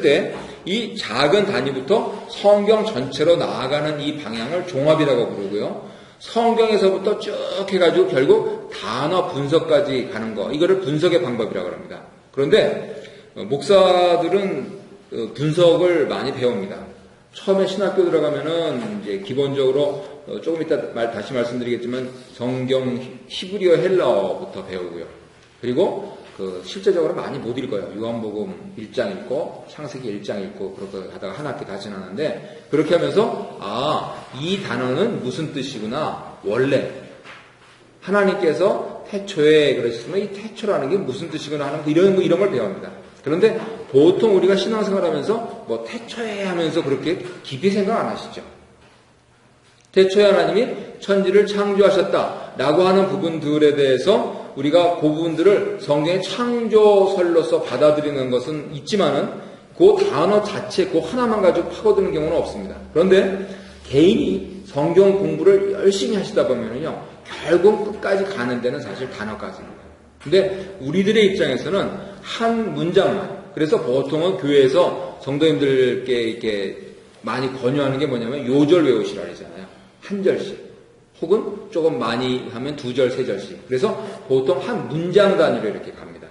때 이 작은 단위부터 성경 전체로 나아가는 이 방향을 종합이라고 부르고요. 성경에서부터 쭉 해가지고 결국 단어 분석까지 가는 거, 이거를 분석의 방법이라고 합니다. 그런데 목사들은 분석을 많이 배웁니다. 처음에 신학교 들어가면은 이제 기본적으로 조금 이따 다시 말씀드리겠지만 성경 히브리어 헬라어부터 배우고요. 그리고 실제적으로 많이 못 읽어요. 요한복음 1장 읽고 창세기 1장 읽고 그렇게 하다가 한 학기 다 지나는데, 그렇게 하면서 이 단어는 무슨 뜻이구나, 원래 하나님께서 태초에 그러셨으면 이 태초라는 게 무슨 뜻이구나 하는 이런 걸 배웁니다. 그런데 보통 우리가 신앙생활하면서 뭐 태초에 하면서 그렇게 깊이 생각 안 하시죠. 태초에 하나님이 천지를 창조하셨다라고 하는 부분들에 대해서 우리가 그 부분들을 성경의 창조설로서 받아들이는 것은 있지만은 그 단어 자체 그 하나만 가지고 파고드는 경우는 없습니다. 그런데 개인이 성경 공부를 열심히 하시다 보면은요, 결국 끝까지 가는 데는 사실 단어까지입니다. 근데 우리들의 입장에서는 한 문장만, 그래서 보통은 교회에서 성도님들께 이렇게 많이 권유하는 게 뭐냐면 요절 외우시라 그러잖아요. 한 절씩. 혹은 조금 많이 하면 2절, 3절씩. 그래서 보통 한 문장 단위로 이렇게 갑니다.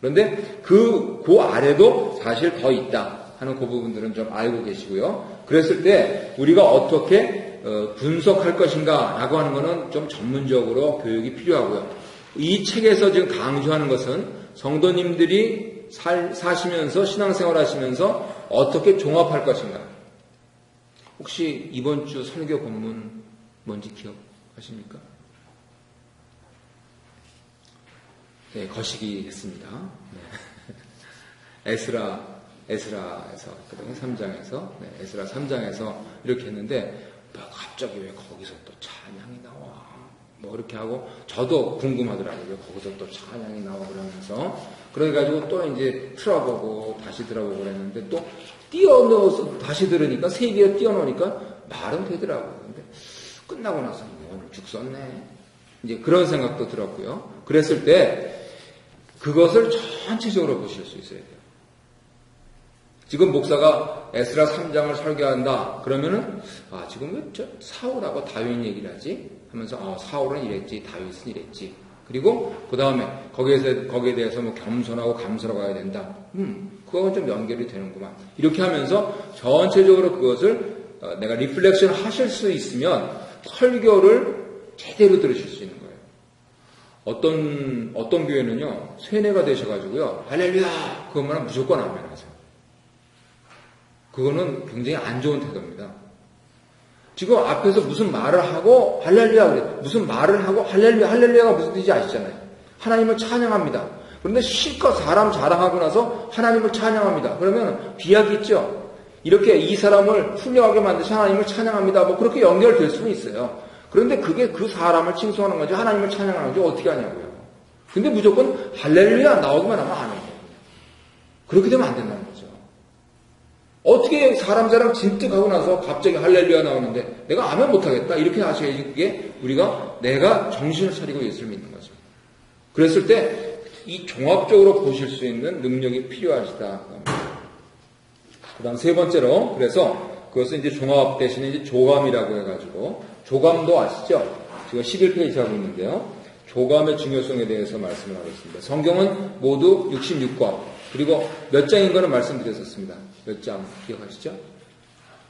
그런데 그 아래도 사실 더 있다 하는 그 부분들은 좀 알고 계시고요. 그랬을 때 우리가 어떻게 분석할 것인가 라고 하는 것은 좀 전문적으로 교육이 필요하고요. 이 책에서 지금 강조하는 것은 성도님들이 사시면서 신앙생활 하시면서 어떻게 종합할 것인가. 혹시 이번 주 설교 본문 뭔지 기억하십니까? 네, 거시기 했습니다. 네. 에스라에서, 3장에서, 에스라 3장에서 이렇게 했는데, 갑자기 왜 거기서 또 찬양이 나와? 뭐 이렇게 하고, 저도 궁금하더라고요. 왜 거기서 또 찬양이 나와? 그러면서. 그래가지고 또 이제 틀어보고, 다시 들어보고 그랬는데, 또 띄워넣어서 다시 들으니까, 3개를 띄워놓으니까 말은 되더라고요. 근데 끝나고 나서 오늘 죽 썼네. 이제 그런 생각도 들었고요. 그랬을 때 그것을 전체적으로 보실 수 있어야 돼요. 지금 목사가 에스라 3장을 설교한다. 그러면은 지금 왜 사울하고 다윗 얘기를 하지? 하면서 사울은 이랬지, 다윗은 이랬지. 그리고 그 다음에 거기에 대해서 뭐 겸손하고 감사로 가야 된다. 그건 좀 연결이 되는구만. 이렇게 하면서 전체적으로 그것을 내가 리플렉션 하실 수 있으면 설교를 제대로 들으실 수 있는 거예요. 어떤 교회는요, 세뇌가 되셔가지고요, 할렐루야! 그것만 하면 무조건 아멘 하세요. 그거는 굉장히 안 좋은 태도입니다. 지금 앞에서 무슨 말을 하고, 할렐루야 그래. 무슨 말을 하고, 할렐루야가 무슨 뜻인지 아시잖아요. 하나님을 찬양합니다. 그런데 실컷 사람 자랑하고 나서 하나님을 찬양합니다. 그러면 비약이 있죠? 이렇게 이 사람을 훌륭하게 만드신 하나님을 찬양합니다. 뭐 그렇게 연결될 수는 있어요. 그런데 그게 그 사람을 칭송하는 건지 하나님을 찬양하는 건지 어떻게 하냐고요. 근데 무조건 할렐루야 나오기만 하면 안 해요. 그렇게 되면 안 된다는 거죠. 어떻게 사람 자랑 진뜩 하고 나서 갑자기 할렐루야 나오는데 내가 아멘 못하겠다. 이렇게 하셔야지 그게 내가 정신을 차리고 예수를 믿는 거죠. 그랬을 때 이 종합적으로 보실 수 있는 능력이 필요하시다. 그 다음 세 번째로, 그래서 그것은 이제 종합 대신에 이제 조감이라고 해가지고, 조감도 아시죠? 지금 11페이지 하고 있는데요. 조감의 중요성에 대해서 말씀을 하겠습니다. 성경은 모두 66권, 그리고 몇 장인 거는 말씀드렸었습니다. 몇 장 기억하시죠?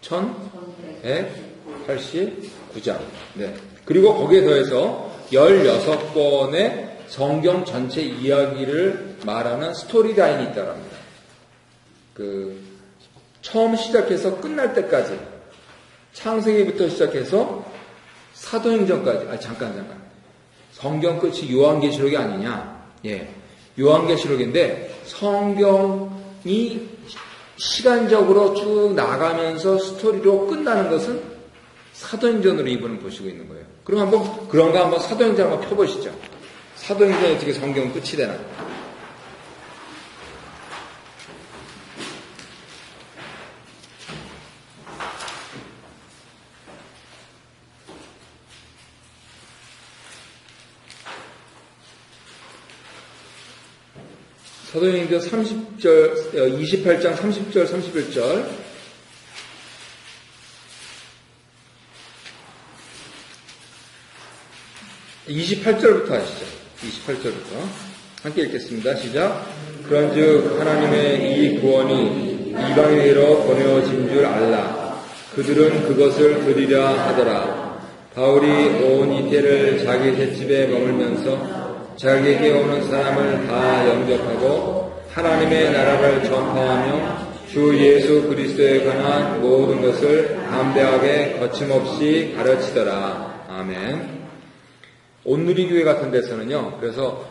1189장. 네. 그리고 거기에 더해서 16권의 성경 전체 이야기를 말하는 스토리라인이 있다고 합니다. 처음 시작해서 끝날 때까지, 창세기부터 시작해서 사도행전까지, 잠깐. 성경 끝이 요한계시록이 아니냐? 예. 요한계시록인데, 성경이 시간적으로 쭉 나가면서 스토리로 끝나는 것은 사도행전으로 이분은 보시고 있는 거예요. 그럼 그런가 한번 사도행전 한번 펴보시죠. 사도행전이 어떻게 성경 끝이 되나? 사도행전 30절, 28장 30절, 31절. 28절부터 하시죠. 28절부터. 함께 읽겠습니다. 시작. 그런즉 하나님의 이 구원이 이방인에게로 보내어진 줄 알라. 그들은 그것을 드리려 하더라. 바울이 온 이태를 자기 셋집에 머물면서 자기에게 오는 사람을 다 영접하고 하나님의 나라를 전파하며 주 예수 그리스도에 관한 모든 것을 담대하게 거침없이 가르치더라. 아멘. 온누리교회 같은 데서는요, 그래서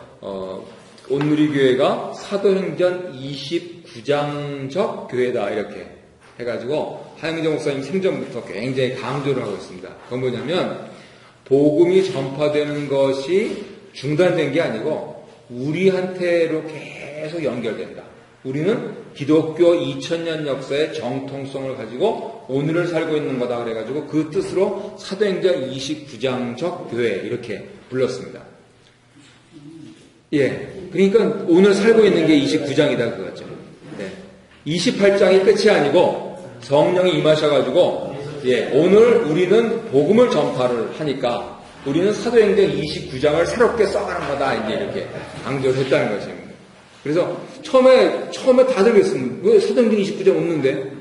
온누리교회가 사도행전 29장적 교회다 이렇게 해가지고 하영정 목사님 생전부터 굉장히 강조를 하고 있습니다. 그건 뭐냐면 복음이 전파되는 것이 중단된 게 아니고 우리한테로 계속 연결된다. 우리는 기독교 2000년 역사의 정통성을 가지고 오늘을 살고 있는 거다 그래가지고 그 뜻으로 사도행전 29장적 교회 이렇게 불렀습니다. 예, 그러니까 오늘 살고 있는 게 29장이다 그거죠. 네. 28장이 끝이 아니고 성령이 임하셔가지고 예, 오늘 우리는 복음을 전파를 하니까 우리는 사도행전 29장을 새롭게 써가는 거다 이제 이렇게 강조를 했다는 것입니다. 그래서 처음에 다들 그랬습니다. 왜 사도행전 29장 없는데?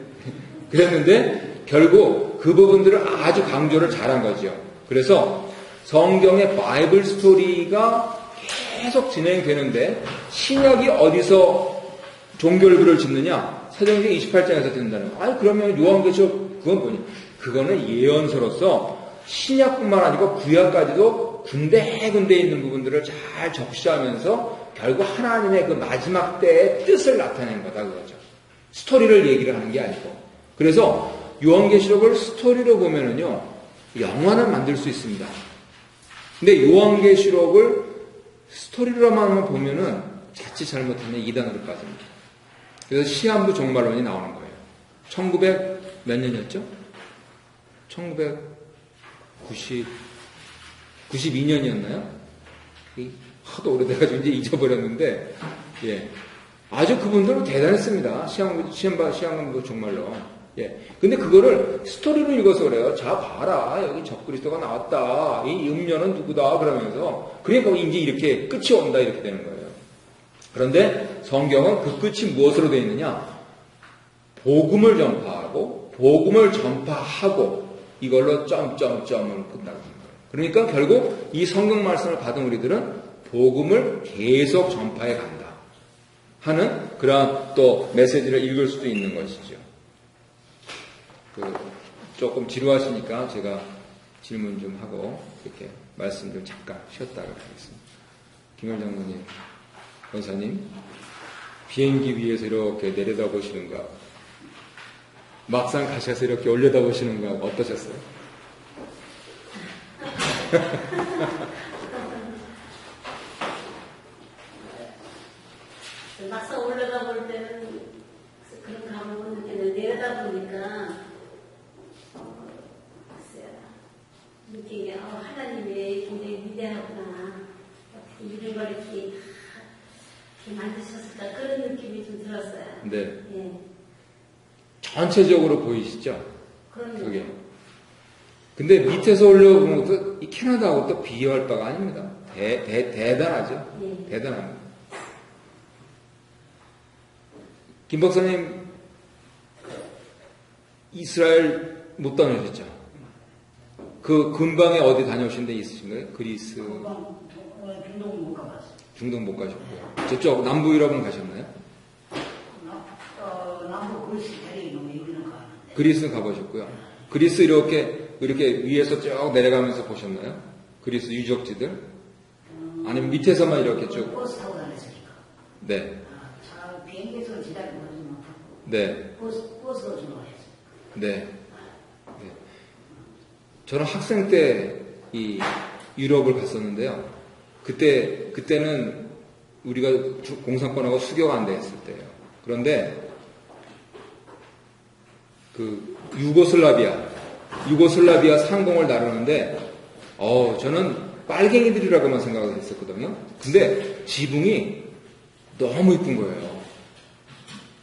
그랬는데 결국 그 부분들을 아주 강조를 잘한 거죠. 그래서 성경의 바이블 스토리가 계속 진행되는데 신약이 어디서 종결부를 짓느냐? 사도행전 28장에서 된다는 거. 아니 그러면 요한계시록 그건 뭐냐? 그거는 예언서로서 신약뿐만 아니고 구약까지도 군데군데 있는 부분들을 잘 적시하면서 결국 하나님의 그 마지막 때의 뜻을 나타낸 거다 그거죠. 스토리를 얘기를 하는 게 아니고. 그래서 요한계시록을 스토리로 보면은요 영화는 만들 수 있습니다. 근데 요한계시록을 스토리로만 보면은 자칫 잘못하면 이단으로 빠집니다. 그래서 시한부 종말론이 나오는 거예요. 1900 몇 년이었죠? 1992년이었나요? 하도 오래돼가지고 이제 잊어버렸는데, 예. 아주 그분들은 대단했습니다. 시한부 종말론. 예. 근데 그거를 스토리로 읽어서 그래요. 자, 봐라. 여기 적그리스도가 나왔다. 이 음녀는 누구다. 그러면서. 그러니까 이제 이렇게 끝이 온다. 이렇게 되는 거예요. 그런데 성경은 그 끝이 무엇으로 되어 있느냐? 복음을 전파하고, 복음을 전파하고, 이걸로 점점점을 끝나는 거예요. 그러니까 결국 이 성경 말씀을 받은 우리들은 복음을 계속 전파해 간다. 하는 그러한 또 메시지를 읽을 수도 있는 것이죠. 조금 지루하시니까 제가 질문 좀 하고 이렇게 말씀 좀 잠깐 쉬었다가 하겠습니다. 김현 장로님, 권사님, 비행기 위에서 이렇게 내려다보시는가? 막상 가셔서 이렇게 올려다보시는가? 어떠셨어요? 막상 올라가 볼 때는 그런 감흥을 느꼈는데 내려다 보니까 이게 하나님이 굉장히 위대하구나. 어떻게 이런 걸 이렇게 만드셨을까 그런 느낌이 좀 들었어요. 네. 예. 전체적으로 보이시죠? 그럼요. 그게. 근데 밑에서 올려보면 또 이 캐나다하고 또 비교할 바가 아닙니다. 대단하죠? 예. 대단합니다. 김 박사님, 이스라엘 못 다녀오셨죠? 그 근방에 어디 다녀오신 데 있으신가요? 그리스? 중동 못 가봤어요. 중동 못 가셨고요. 저쪽 남부 유럽은 가셨나요? 남부 그리스 대륙이 너무 여기는 가는데. 그리스 가보셨고요. 그리스 이렇게 위에서 쭉 내려가면서 보셨나요? 그리스 유적지들? 아니면 밑에서만 이렇게 쭉? 버스 타고 다녔으니까. 네. 차 비행기에서 기다리고 하지 못하고. 네. 버스로 들어가야지. 네. 네. 저는 학생 때 이 유럽을 갔었는데요. 그때는 우리가 공산권하고 수교가 안 돼 있을 때예요. 그런데 그 유고슬라비아 상공을 나르는데 저는 빨갱이들이라고만 생각을 했었거든요. 근데 지붕이 너무 이쁜 거예요.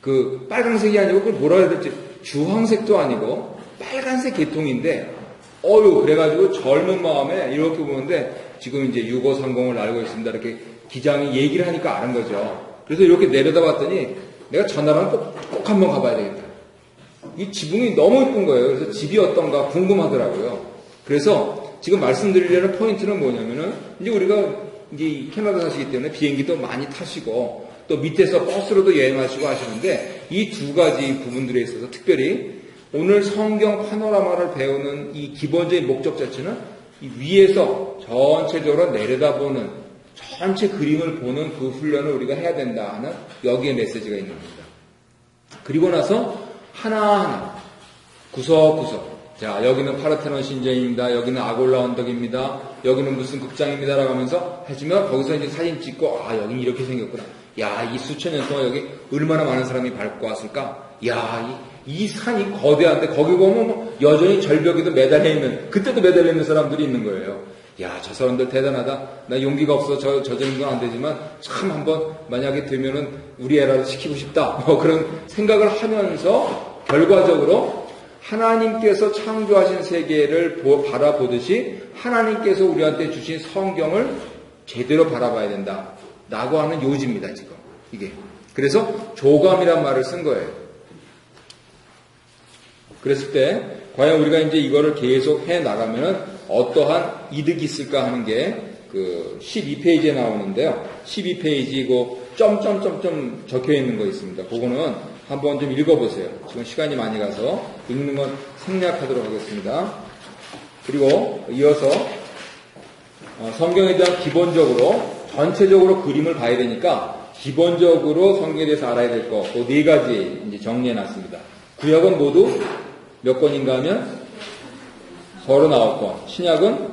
그 빨강색이 아니고 그걸 뭐라 해야 될지 주황색도 아니고 빨간색 계통인데 그래가지고 젊은 마음에 이렇게 보는데 지금 이제 6530을 알고 있습니다. 이렇게 기장이 얘기를 하니까 아는 거죠. 그래서 이렇게 내려다 봤더니 내가 전화랑 꼭 한번 가봐야 되겠다. 이 지붕이 너무 이쁜 거예요. 그래서 집이 어떤가 궁금하더라고요. 그래서 지금 말씀드리려는 포인트는 뭐냐면은 이제 우리가 이제 캐나다 사시기 때문에 비행기도 많이 타시고 또 밑에서 버스로도 여행하시고 하시는데 이 두 가지 부분들에 있어서 특별히 오늘 성경 파노라마를 배우는 이 기본적인 목적 자체는 이 위에서 전체적으로 내려다보는 전체 그림을 보는 그 훈련을 우리가 해야 된다 하는 여기에 메시지가 있는 겁니다. 그리고 나서 하나하나 구석구석 자 여기는 파르테논 신전입니다. 여기는 아골라 언덕입니다. 여기는 무슨 극장입니다라고 하면서 해주면 거기서 이제 사진 찍고 여긴 이렇게 생겼구나. 야, 이 수천 년 동안 여기 얼마나 많은 사람이 밟고 왔을까? 야, 이 산이 거대한데 거기 보면 뭐 여전히 절벽에도 매달려 있는 그때도 매달려 있는 사람들이 있는 거예요. 야, 저 사람들 대단하다. 나 용기가 없어 저 정도는 안 되지만 참 한번 만약에 되면은 우리 애라도 시키고 싶다. 뭐 그런 생각을 하면서 결과적으로 하나님께서 창조하신 세계를 바라보듯이 하나님께서 우리한테 주신 성경을 제대로 바라봐야 된다. 라고 하는 요지입니다, 지금. 이게. 그래서 조감이란 말을 쓴 거예요. 그랬을 때, 과연 우리가 이제 이거를 계속 해 나가면은 어떠한 이득이 있을까 하는 게 그 12페이지에 나오는데요. 12페이지 점점점점 적혀 있는 거 있습니다. 그거는 한번 좀 읽어보세요. 지금 시간이 많이 가서 읽는 건 생략하도록 하겠습니다. 그리고 이어서 성경에 대한 기본적으로 전체적으로 그림을 봐야 되니까 기본적으로 성경에 대해서 알아야 될 거, 그 네 가지 이제 정리해 놨습니다. 구약은 모두 몇 권인가 하면 39권, 신약은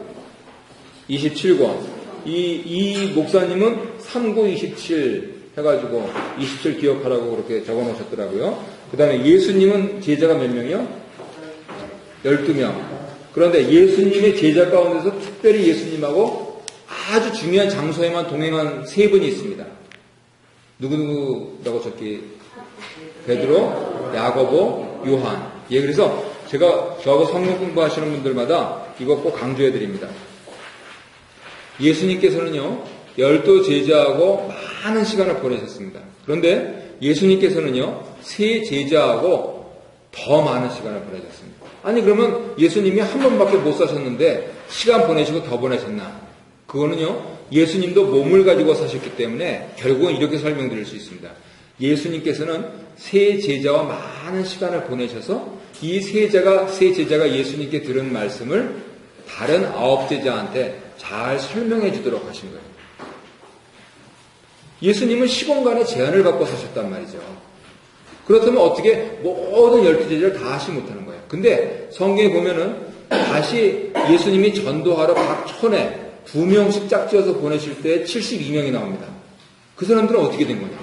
27권. 이 목사님은 3927 해가지고 27 기억하라고 그렇게 적어 놓으셨더라고요. 그 다음에 예수님은 제자가 몇 명이요? 12명. 그런데 예수님의 제자 가운데서 특별히 예수님하고 아주 중요한 장소에만 동행한 세 분이 있습니다. 누구라고 적기? 베드로, 야고보, 요한. 예, 그래서 제가 저하고 성경 공부하시는 분들마다 이거 꼭 강조해 드립니다. 예수님께서는요, 12 제자하고 많은 시간을 보내셨습니다. 그런데 예수님께서는요, 세 제자하고 더 많은 시간을 보내셨습니다. 아니, 그러면 예수님이 한 번밖에 못 사셨는데 시간 보내시고 더 보내셨나? 그거는요, 예수님도 몸을 가지고 사셨기 때문에 결국은 이렇게 설명드릴 수 있습니다. 예수님께서는 세 제자와 많은 시간을 보내셔서 이 세 제자가 예수님께 들은 말씀을 다른 9 제자한테 잘 설명해 주도록 하신 거예요. 예수님은 시공간에 제한을 받고 사셨단 말이죠. 그렇다면 어떻게 모든 12 제자를 다 하지 못하는 거예요. 근데 성경에 보면은 다시 예수님이 전도하러 각 촌에 2명씩 짝지어서 보내실 때 72명이 나옵니다. 그 사람들은 어떻게 된 거냐?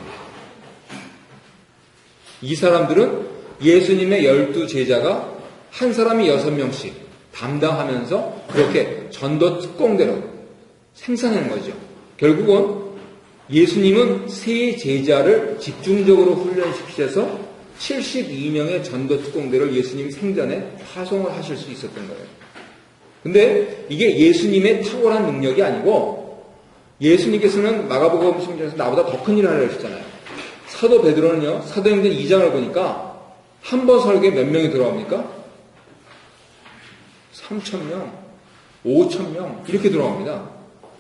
이 사람들은 예수님의 12 제자가 한 사람이 6명씩 담당하면서 그렇게 전도 특공대로 생산하는 거죠. 결국은 예수님은 세 제자를 집중적으로 훈련시키셔서 72명의 전도 특공대를 예수님이 생전에 파송을 하실 수 있었던 거예요. 근데 이게 예수님의 탁월한 능력이 아니고 예수님께서는 마가복음 16장에서 나보다 더 큰 일을 하려 하셨잖아요. 사도 베드로는요, 사도행전 2장을 보니까 한 번 설교에 몇 명이 들어옵니까? 3,000명, 5,000명 이렇게 들어옵니다.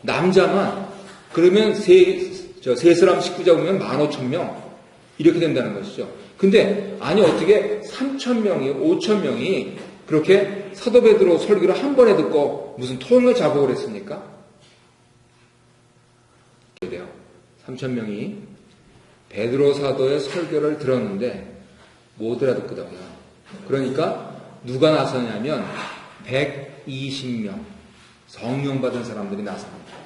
남자만 그러면 세 사람 식구자 보면 15,000명 이렇게 된다는 것이죠. 근데 아니 어떻게 3,000명이 5,000명이 그렇게 사도 베드로 설교를 한 번에 듣고 무슨 통일 작업을 했습니까? 그래요. 3,000명이 베드로 사도의 설교를 들었는데 못 알아듣거든요. 그러니까 누가 나서냐면 120명 성령 받은 사람들이 나섭니다.